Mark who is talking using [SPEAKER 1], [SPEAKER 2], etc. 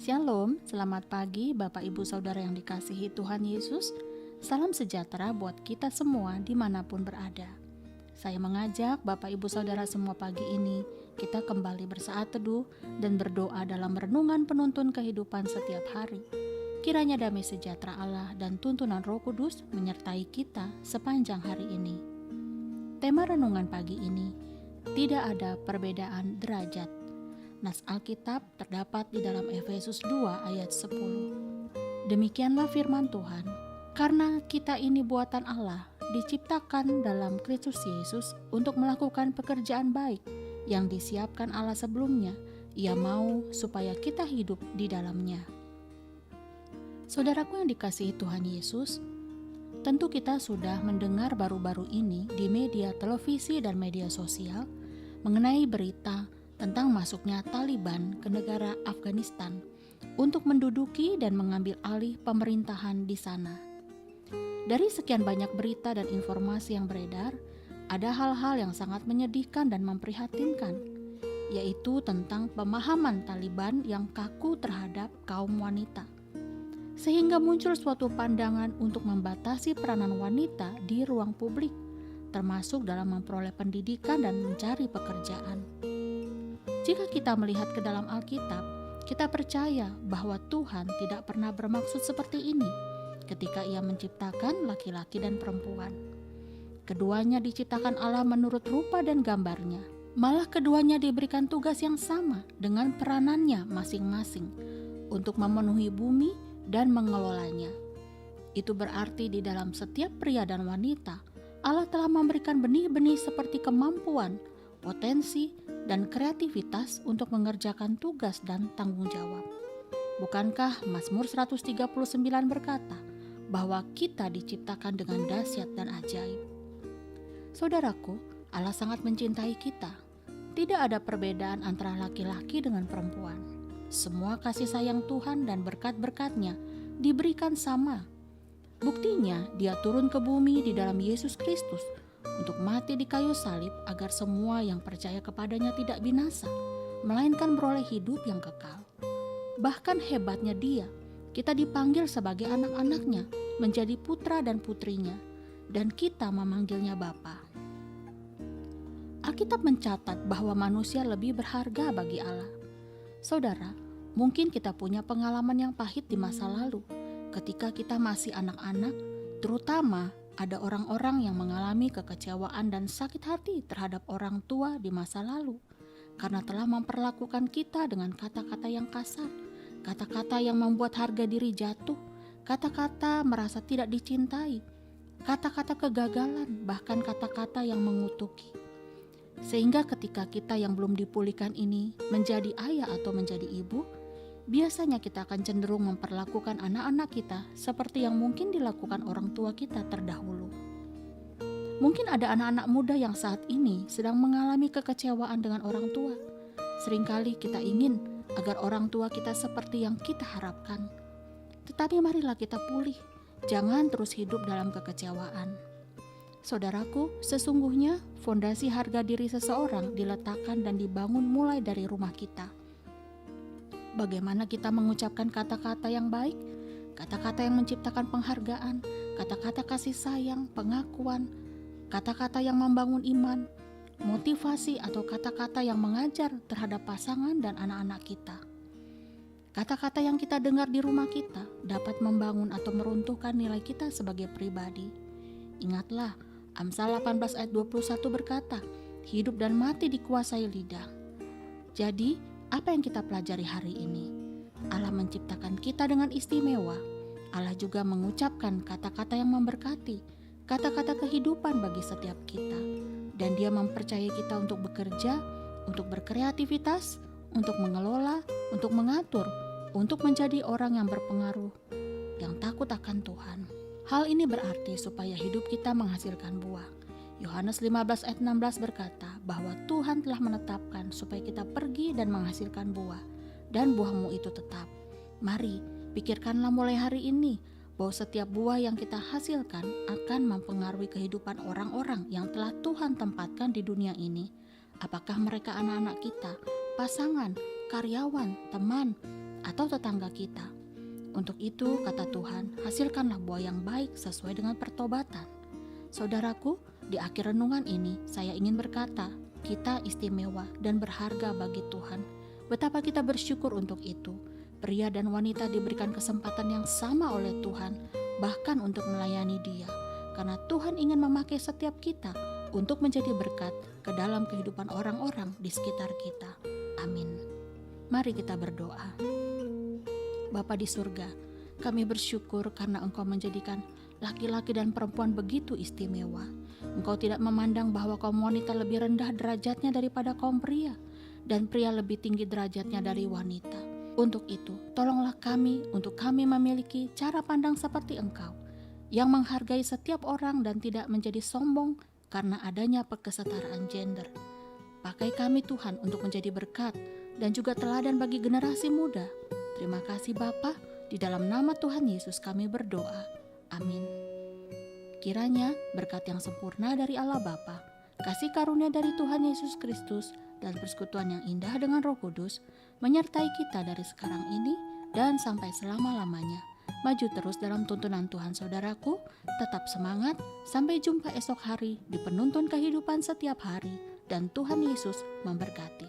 [SPEAKER 1] Shalom, selamat pagi Bapak Ibu Saudara yang dikasihi Tuhan Yesus. Salam sejahtera buat kita semua dimanapun berada. Saya mengajak Bapak Ibu Saudara semua pagi ini kita kembali bersaat teduh dan berdoa dalam renungan penuntun kehidupan setiap hari. Kiranya damai sejahtera Allah dan tuntunan Roh Kudus menyertai kita sepanjang hari ini. Tema renungan pagi ini, tidak ada perbedaan derajat. Nas Alkitab terdapat di dalam Efesus 2 ayat 10. Demikianlah firman Tuhan, karena kita ini buatan Allah, diciptakan dalam Kristus Yesus untuk melakukan pekerjaan baik yang disiapkan Allah sebelumnya. Ia mau supaya kita hidup di dalamnya. Saudaraku yang dikasihi Tuhan Yesus, tentu kita sudah mendengar baru-baru ini di media televisi dan media sosial mengenai berita tentang masuknya Taliban ke negara Afghanistan untuk menduduki dan mengambil alih pemerintahan di sana. Dari sekian banyak berita dan informasi yang beredar, ada hal-hal yang sangat menyedihkan dan memprihatinkan, yaitu tentang pemahaman Taliban yang kaku terhadap kaum wanita. Sehingga muncul suatu pandangan untuk membatasi peranan wanita di ruang publik, termasuk dalam memperoleh pendidikan dan mencari pekerjaan. Jika kita melihat ke dalam Alkitab, kita percaya bahwa Tuhan tidak pernah bermaksud seperti ini ketika Ia menciptakan laki-laki dan perempuan. Keduanya diciptakan Allah menurut rupa dan gambarnya. Malah keduanya diberikan tugas yang sama dengan peranannya masing-masing untuk memenuhi bumi dan mengelolanya. Itu berarti di dalam setiap pria dan wanita, Allah telah memberikan benih-benih seperti kemampuan, potensi, dan kreativitas untuk mengerjakan tugas dan tanggung jawab. Bukankah Mazmur 139 berkata bahwa kita diciptakan dengan dahsyat dan ajaib? Saudaraku, Allah sangat mencintai kita. Tidak ada perbedaan antara laki-laki dengan perempuan. Semua kasih sayang Tuhan dan berkat-berkat-Nya diberikan sama. Buktinya, Dia turun ke bumi di dalam Yesus Kristus untuk mati di kayu salib agar semua yang percaya kepadanya tidak binasa, melainkan beroleh hidup yang kekal. Bahkan hebatnya Dia, kita dipanggil sebagai anak-anaknya, menjadi putra dan putrinya, dan kita memanggilnya Bapa. Alkitab mencatat bahwa manusia lebih berharga bagi Allah. Saudara, mungkin kita punya pengalaman yang pahit di masa lalu, ketika kita masih anak-anak, terutama ada orang-orang yang mengalami kekecewaan dan sakit hati terhadap orang tua di masa lalu karena telah memperlakukan kita dengan kata-kata yang kasar, kata-kata yang membuat harga diri jatuh, kata-kata merasa tidak dicintai, kata-kata kegagalan, bahkan kata-kata yang mengutuki. Sehingga ketika kita yang belum dipulihkan ini menjadi ayah atau menjadi ibu, biasanya kita akan cenderung memperlakukan anak-anak kita seperti yang mungkin dilakukan orang tua kita terdahulu. Mungkin ada anak-anak muda yang saat ini sedang mengalami kekecewaan dengan orang tua. Seringkali kita ingin agar orang tua kita seperti yang kita harapkan. Tetapi marilah kita pulih, jangan terus hidup dalam kekecewaan. Saudaraku, sesungguhnya fondasi harga diri seseorang diletakkan dan dibangun mulai dari rumah kita. Bagaimana kita mengucapkan kata-kata yang baik, kata-kata yang menciptakan penghargaan, kata-kata kasih sayang, pengakuan, kata-kata yang membangun iman, motivasi atau kata-kata yang mengajar terhadap pasangan dan anak-anak kita. Kata-kata yang kita dengar di rumah kita dapat membangun atau meruntuhkan nilai kita sebagai pribadi. Ingatlah, Amsal 18 ayat 21 berkata, hidup dan mati dikuasai lidah. Jadi, apa yang kita pelajari hari ini? Allah menciptakan kita dengan istimewa. Allah juga mengucapkan kata-kata yang memberkati, kata-kata kehidupan bagi setiap kita. Dan Dia mempercayai kita untuk bekerja, untuk berkreativitas, untuk mengelola, untuk mengatur, untuk menjadi orang yang berpengaruh, yang takut akan Tuhan. Hal ini berarti supaya hidup kita menghasilkan buah. Yohanes 15 ayat 16 berkata bahwa Tuhan telah menetapkan supaya kita pergi dan menghasilkan buah, dan buahmu itu tetap. Mari, pikirkanlah mulai hari ini bahwa setiap buah yang kita hasilkan akan mempengaruhi kehidupan orang-orang yang telah Tuhan tempatkan di dunia ini. Apakah mereka anak-anak kita, pasangan, karyawan, teman, atau tetangga kita. Untuk itu, kata Tuhan, hasilkanlah buah yang baik sesuai dengan pertobatan. Saudaraku, di akhir renungan ini saya ingin berkata, kita istimewa dan berharga bagi Tuhan. Betapa kita bersyukur untuk itu. Pria dan wanita diberikan kesempatan yang sama oleh Tuhan, bahkan untuk melayani Dia. Karena Tuhan ingin memakai setiap kita untuk menjadi berkat ke dalam kehidupan orang-orang di sekitar kita. Amin. Mari kita berdoa. Bapa di surga, kami bersyukur karena Engkau menjadikan laki-laki dan perempuan begitu istimewa. Engkau tidak memandang bahwa kaum wanita lebih rendah derajatnya daripada kaum pria, dan pria lebih tinggi derajatnya dari wanita. Untuk itu, tolonglah kami untuk kami memiliki cara pandang seperti Engkau, yang menghargai setiap orang dan tidak menjadi sombong karena adanya kesetaraan gender. Pakai kami Tuhan untuk menjadi berkat dan juga teladan bagi generasi muda. Terima kasih Bapa, di dalam nama Tuhan Yesus kami berdoa. Amin. Kiranya berkat yang sempurna dari Allah Bapa, kasih karunia dari Tuhan Yesus Kristus, dan persekutuan yang indah dengan Roh Kudus menyertai kita dari sekarang ini dan sampai selama-lamanya. Maju terus dalam tuntunan Tuhan saudaraku, tetap semangat, sampai jumpa esok hari di penuntun kehidupan setiap hari, dan Tuhan Yesus memberkati.